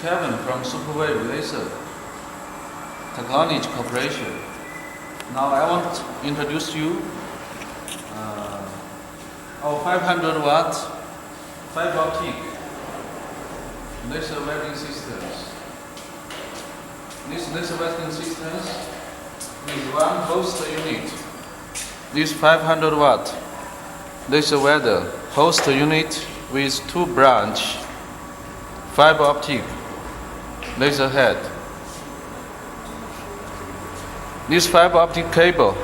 Kevin from Superwave Laser Technology Corporation. Now I want to introduce you our 500 watt fiber optic laser welding systems. This laser welding systems is one host unit. This 500 watt laser welder host unit with 2 branch fiber optic laser head. This fiber optic cable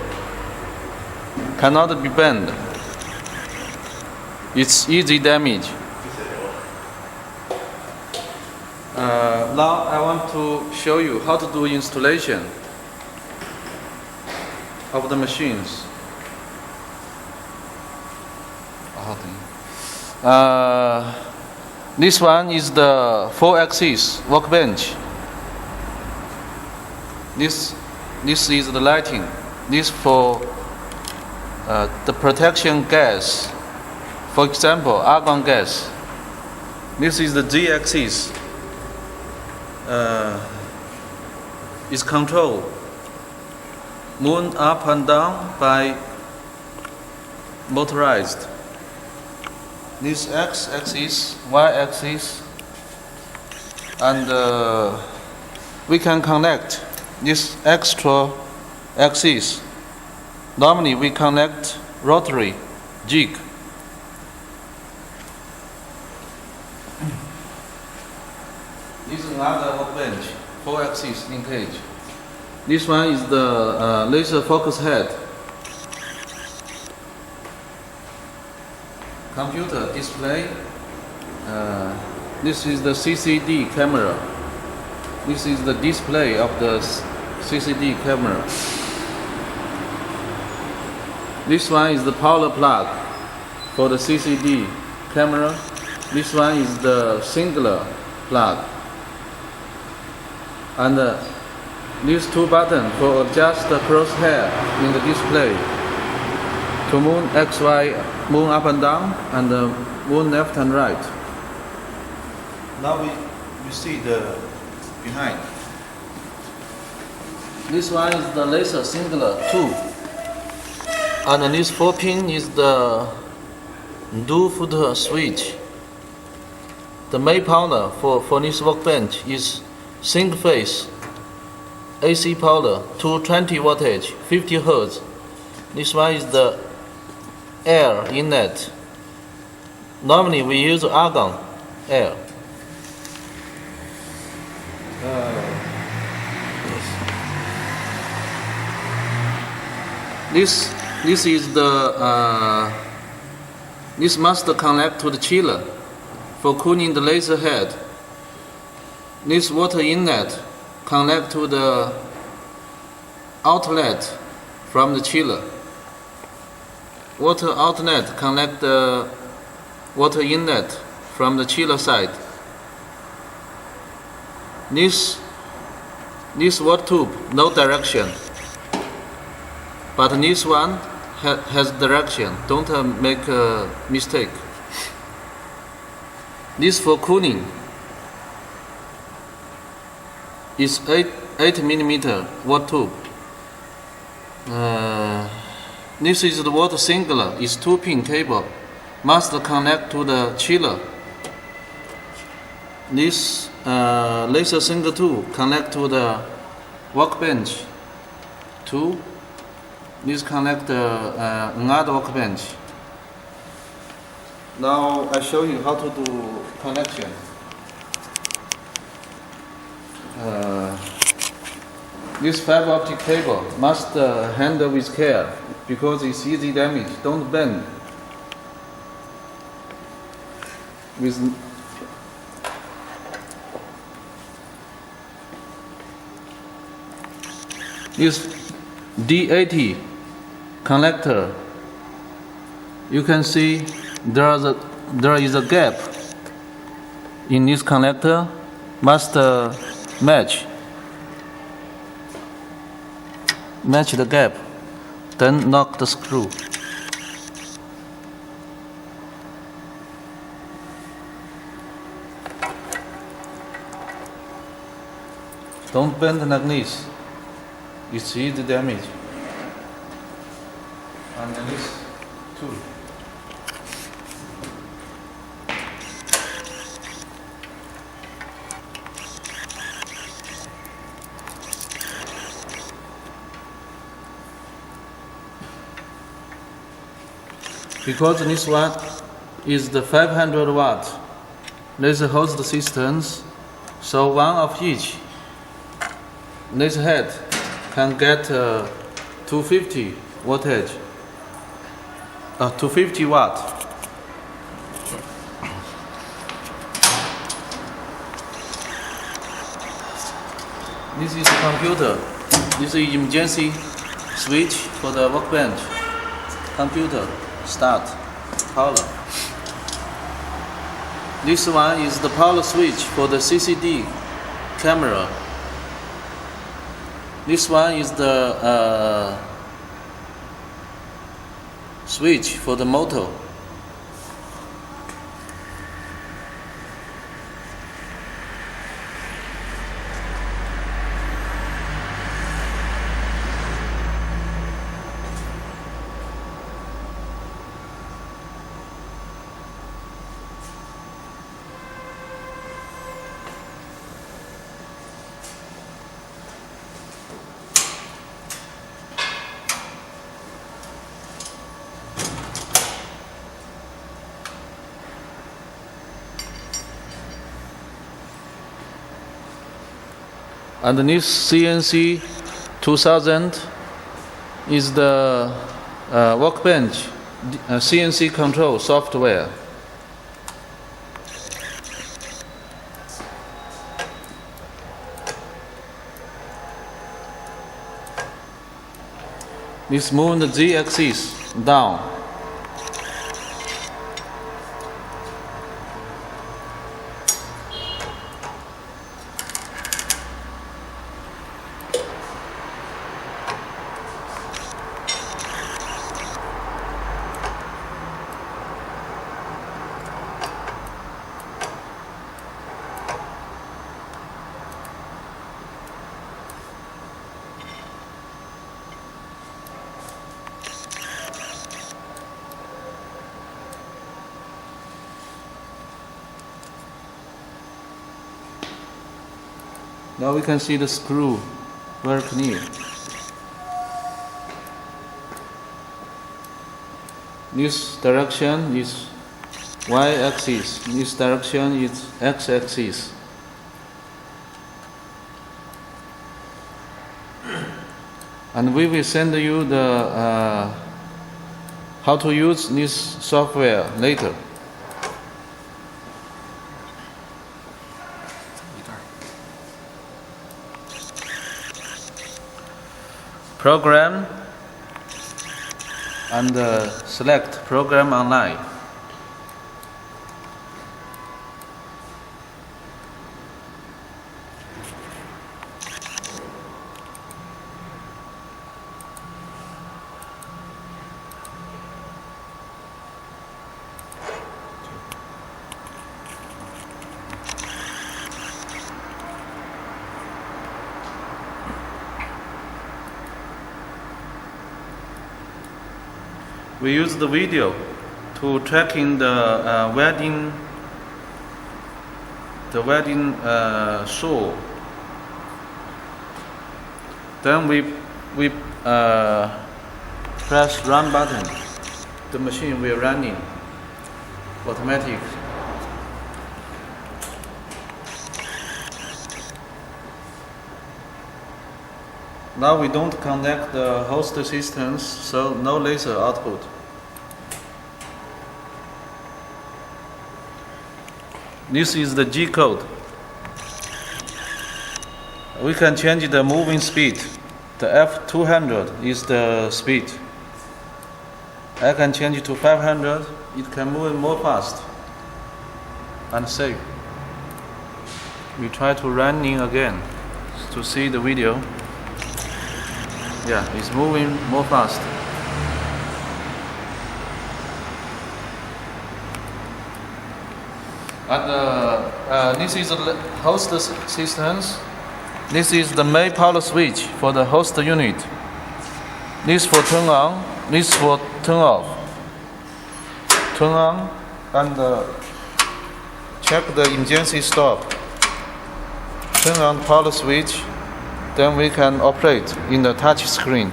cannot be bent. It's easy damage. Now I want to show you how to do installation of the machines. This one is the 4-axis workbench. This is the lighting. This for the protection gas. For example, argon gas. This is the Z-axis. Is controlled moon up and down by motorized. This X-axis, Y-axis, and we can connect this extra axis. Normally we connect rotary jig. This is another workbench, 4-axis linkage. This one is the laser focus head. Computer display. This is the CCD camera. This is the display of the CCD camera. This one is the power plug for the CCD camera. This one is the singular plug. And these 2 buttons for adjust the crosshair in the display to moon XY, moon up and down, and moon left and right. Now we see the behind. This one is the laser singular 2. And this 4-pin is the dual footer switch. The main power for this workbench is single phase AC power, 220 voltage, 50 Hz. This one is the air inlet. Normally we use argon air. This is the this must connect to the chiller for cooling the laser head. This water inlet connect to the outlet from the chiller. Water outlet connect the water inlet from the chiller side. This water tube no direction, but this one has direction. Don't make a mistake. This for cooling is 8 mm water tube. This is the water singular. Is 2-pin cable. Must connect to the chiller. This laser single 2 connect to the workbench 2. This connect another workbench. Now I show you how to do connection. This fiber optic cable must handle with care because it's easy damage. Don't bend. This D80 connector, you can see there is a gap in this connector. Must match the gap, then knock the screw. Don't bend like this. It's easy damage. And this too. Because this one is the 500 watt laser host systems, so one of each laser head can get 250 wattage, 250 watt. This is a computer. This is emergency switch for the workbench. Computer. Start, power. This one is the power switch for the CCD camera. This one is the switch for the motor. Underneath CNC 2000 is the workbench CNC control software. This moves the Z-axis down. Now we can see the screw very clear. This direction is y-axis, this direction is x-axis. And we will send you the how to use this software later. Program and select program online. We use the video to tracking the welding saw. Then we press run button. The machine will running automatic. Now we don't connect the host systems, so no laser output. This is the G code. We can change the moving speed. The F200 is the speed. I can change it to 500. It can move more fast and safe. We try to run in again to see the video. Yeah, it's moving more fast. And this is the host systems. This is the main power switch for the host unit. This for turn on, this for turn off. Turn on and check the emergency stop. Turn on power switch, then we can operate in the touch screen.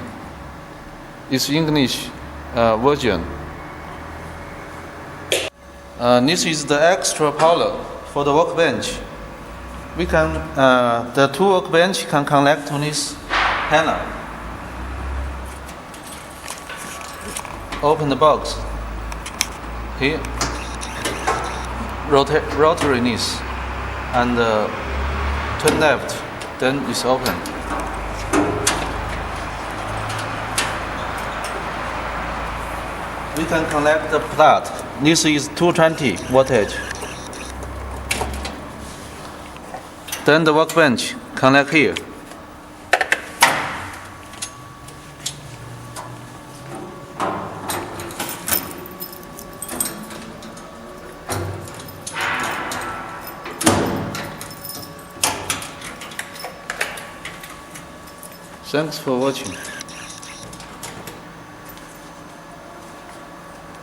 It's English version. This is the extra power for the workbench. We can the two workbench can connect to this panel. Open the box. Here, rotary this, and turn left, then it's open. We can connect the plug. This is 220 voltage. Then the workbench connect here. Thanks for watching.